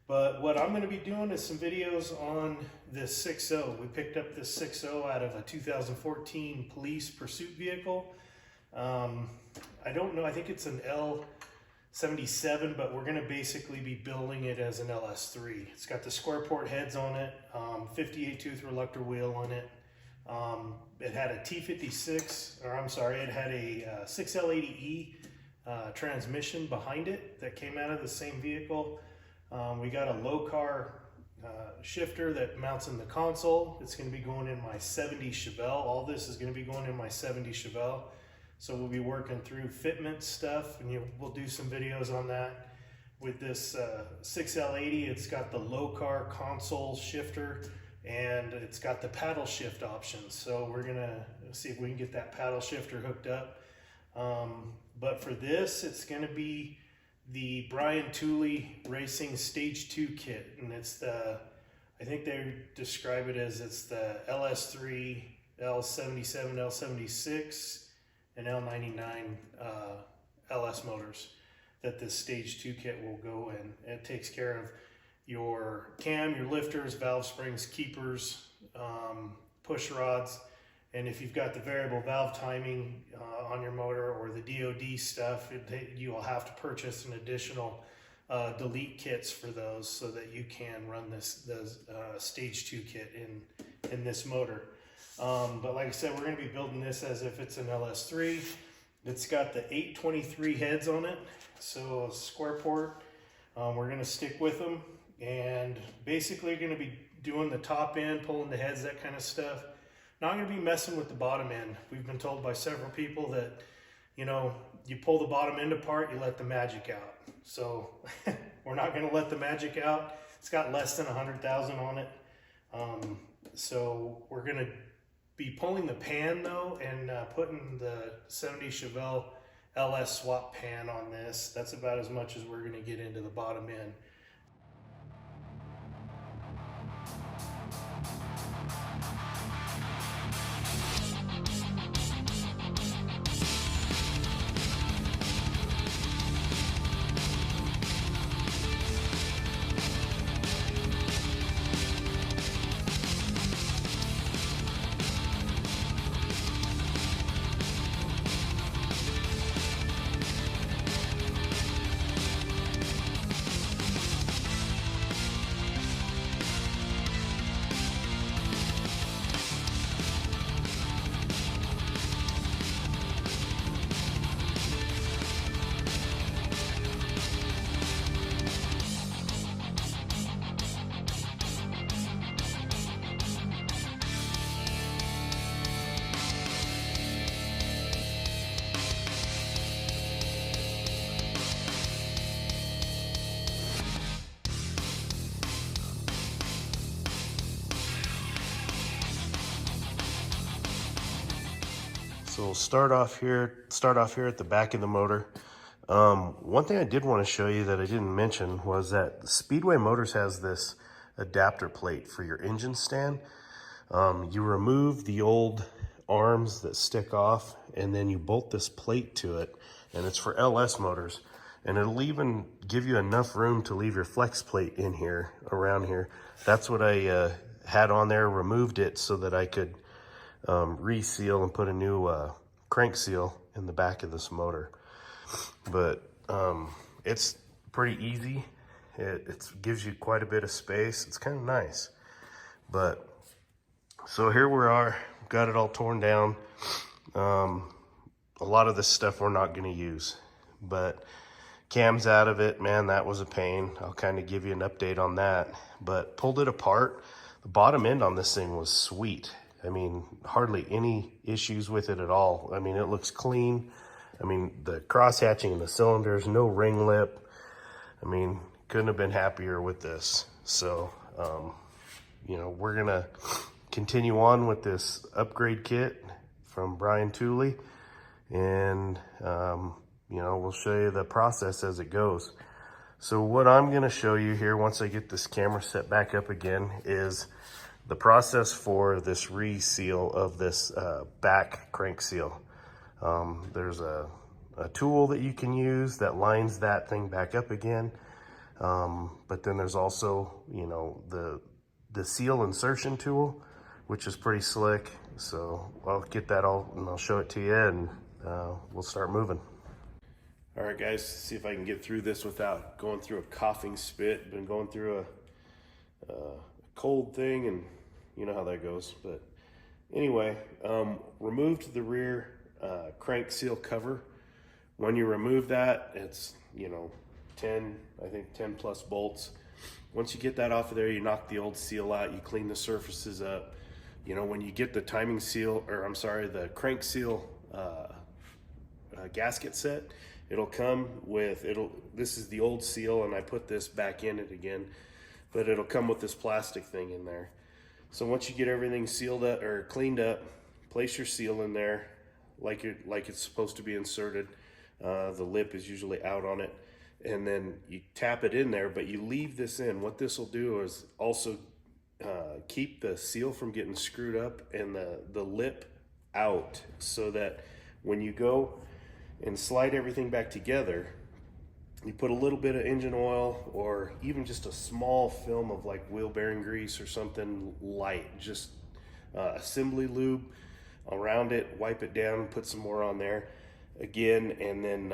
But what I'm going to be doing is some videos on this 6.0. We picked up this 6.0 out of a 2014 police pursuit vehicle. I don't know, I think it's an L77, but we're going to basically be building it as an LS3. It's got the square port heads on it, 58 tooth reluctor wheel on it. It had a T56, or I'm sorry, it had a 6L80E transmission behind it that came out of the same vehicle. We got a low car shifter that mounts in the console. It's going to be going in my 70 Chevelle. All this is going to be going in my 70 Chevelle. So we'll be working through fitment stuff, and we'll do some videos on that. With this 6L80, it's got the low car console shifter, and it's got the paddle shift options. So we're gonna see if we can get that paddle shifter hooked up. But for this, it's gonna be the Brian Tooley Racing Stage 2 kit, and it's the, I think they describe it as it's the LS3, L77, L76, and L99 LS motors that this Stage 2 kit will go in. It takes care of your cam, your lifters, valve springs, keepers, push rods, and if you've got the variable valve timing on your motor or the DOD stuff, you will have to purchase an additional delete kits for those so that you can run this Stage 2 kit in this motor. But like I said, we're going to be building this as if it's an LS3. It's got the 823 heads on it, so square port. We're going to stick with them, and basically going to be doing the top end, pulling the heads, that kind of stuff. Not going to be messing with the bottom end. We've been told by several people that, you know, you pull the bottom end apart, you let the magic out. So we're not going to let the magic out. It's got less than 100,000 on it. So we're going to be pulling the pan though, and putting the 70 Chevelle LS swap pan on this. That's about as much as we're going to get into the bottom end. So we'll start off here at the back of the motor. One thing I did want to show you that I didn't mention was that Speedway Motors has this adapter plate for your engine stand. You remove the old arms that stick off, and then you bolt this plate to it, and it's for LS motors. And it'll even give you enough room to leave your flex plate in here, around here. That's what I had on there, removed it so that I could reseal and put a new crank seal in the back of this motor. But it's pretty easy. It gives you quite a bit of space. It's kind of nice. But so here we are, got it all torn down. A lot of this stuff we're not going to use, but cam's out of it. Man, that was a pain. I'll kind of give you an update on that. But pulled it apart. The bottom end on this thing was sweet. I mean, hardly any issues with it at all. I mean, it looks clean. I mean, the cross hatching in the cylinders, no ring lip. I mean, couldn't have been happier with this. So, you know, we're going to continue on with this upgrade kit from Brian Tooley. And, you know, we'll show you the process as it goes. So what I'm going to show you here, once I get this camera set back up again, is the process for this reseal of this back crank seal. There's a tool that you can use that lines that thing back up again. But then there's also, you know, the seal insertion tool, which is pretty slick. So I'll get that all and I'll show it to you, and we'll start moving. All right, guys, see if I can get through this without going through a coughing spit. Been going through a cold thing, and you know how that goes. But anyway, removed the rear crank seal cover. When you remove that, it's, you know, 10 plus bolts. Once you get that off of there, you knock the old seal out, you clean the surfaces up. You know, when you get the timing seal, or I'm sorry, the crank seal gasket set, it'll come with, this is the old seal, and I put this back in it again, but it'll come with this plastic thing in there. So once you get everything sealed up or cleaned up, place your seal in there like it's supposed to be inserted. The lip is usually out on it, and then you tap it in there, but you leave this in. What this will do is also keep the seal from getting screwed up and the lip out, so that when you go and slide everything back together, you put a little bit of engine oil or even just a small film of like wheel bearing grease or something light, just assembly lube around it, wipe it down, put some more on there again, and then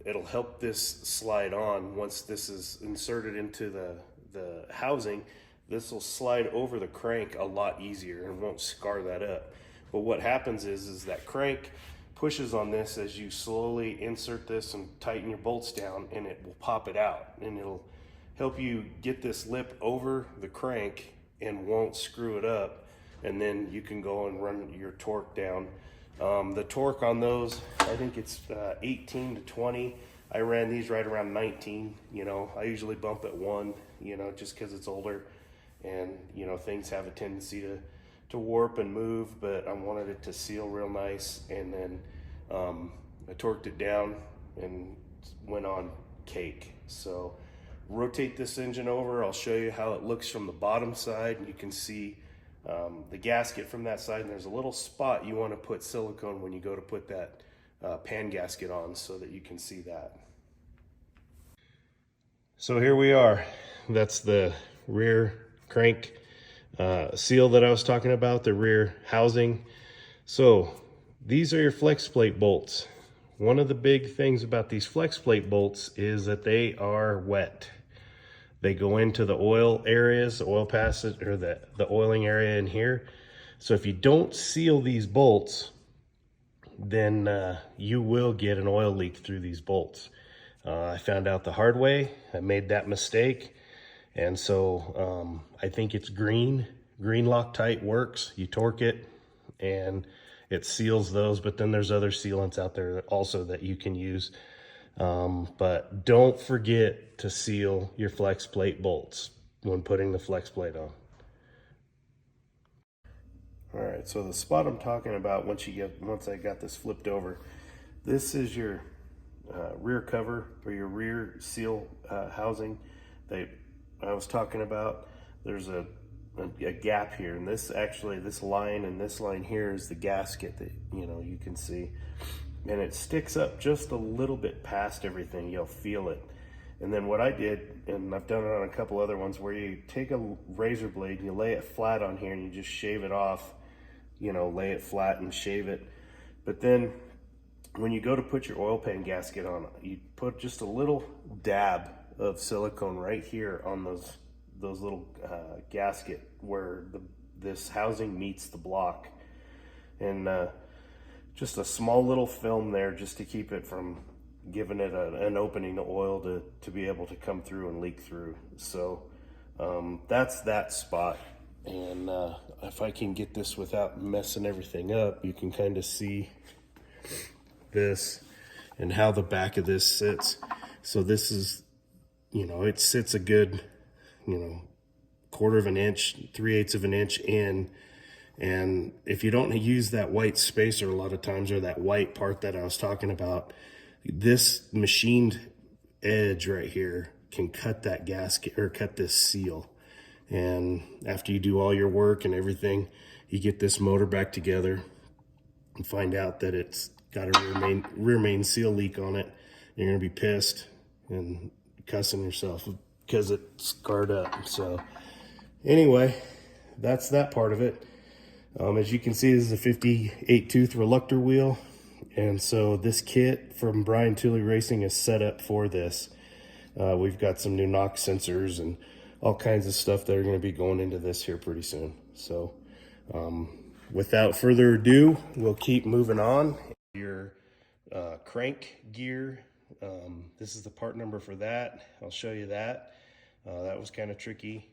it'll help this slide on. Once this is inserted into the housing, this will slide over the crank a lot easier and won't scar that up. But what happens is that crank pushes on this as you slowly insert this and tighten your bolts down, and it will pop it out, and it'll help you get this lip over the crank and won't screw it up. And then you can go and run your torque down. The torque on those, I think it's 18 to 20. I ran these right around 19. You know, I usually bump at 1, you know, just because it's older, and you know, things have a tendency to warp and move, but I wanted it to seal real nice. And then I torqued it down and went on cake. So rotate this engine over. I'll show you how it looks from the bottom side, and you can see the gasket from that side, and there's a little spot you want to put silicone when you go to put that pan gasket on, so that you can see that. So here we are. That's the rear crank seal that I was talking about, the rear housing. So these are your flex plate bolts. One of the big things about these flex plate bolts is that they are wet. They go into the oil areas, the oil passage, or the oiling area in here. So if you don't seal these bolts, then you will get an oil leak through these bolts. I found out the hard way. I made that mistake. And so I think it's green Loctite works. You torque it and it seals those, but then there's other sealants out there also that you can use. But don't forget to seal your flex plate bolts when putting the flex plate on. All right, so the spot I'm talking about, once I got this flipped over, this is your rear cover or your rear seal housing that I was talking about. There's a gap here, and this line and this line here is the gasket that you can see, and it sticks up just a little bit past everything. You'll feel it. And then what I did, and I've done it on a couple other ones, where you take a razor blade and you lay it flat on here and you just shave it off, lay it flat and shave it. But then when you go to put your oil pan gasket on, you put just a little dab of silicone right here on those little gasket where this housing meets the block, and just a small little film there just to keep it from giving it an opening to oil to be able to come through and leak through. So that's that spot. And if I can get this without messing everything up, you can kind of see this and how the back of this sits. So this is, it sits a good, 1/4 of an inch, 3/8 of an inch in. And if you don't use that white spacer a lot of times, or that white part that I was talking about, this machined edge right here can cut that gasket or cut this seal. And after you do all your work and everything, you get this motor back together and find out that it's got a rear main seal leak on it. You're gonna be pissed and cussing yourself because it's scarred up. So anyway, that's that part of it. As you can see, this is a 58 tooth reluctor wheel. And so this kit from Brian Tooley Racing is set up for this. We've got some new knock sensors and all kinds of stuff that are going to be going into this here pretty soon. So without further ado, we'll keep moving on. Your crank gear, this is the part number for that. I'll show you that. That was kind of tricky,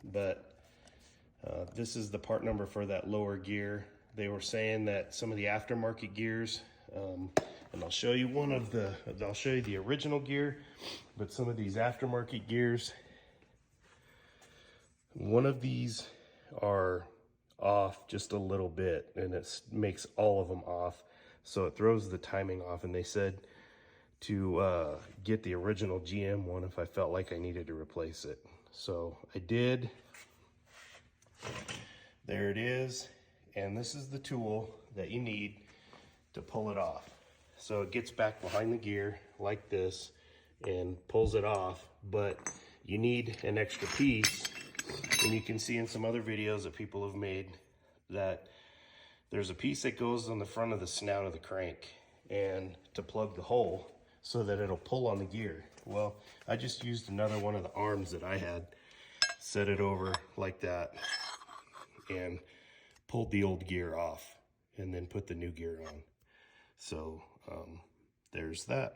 but this is the part number for that lower gear. They were saying that some of the aftermarket gears, and I'll show you I'll show you the original gear, but some of these aftermarket gears, one of these are off just a little bit, and it makes all of them off. So it throws the timing off, and they said to get the original GM one if I felt like I needed to replace it. So I did. There it is. And this is the tool that you need to pull it off. So it gets back behind the gear like this and pulls it off, but you need an extra piece. And you can see in some other videos that people have made that there's a piece that goes on the front of the snout of the crank and to plug the hole so that it'll pull on the gear. Well, I just used another one of the arms that I had, set it over like that, and pulled the old gear off and then put the new gear on. So there's that.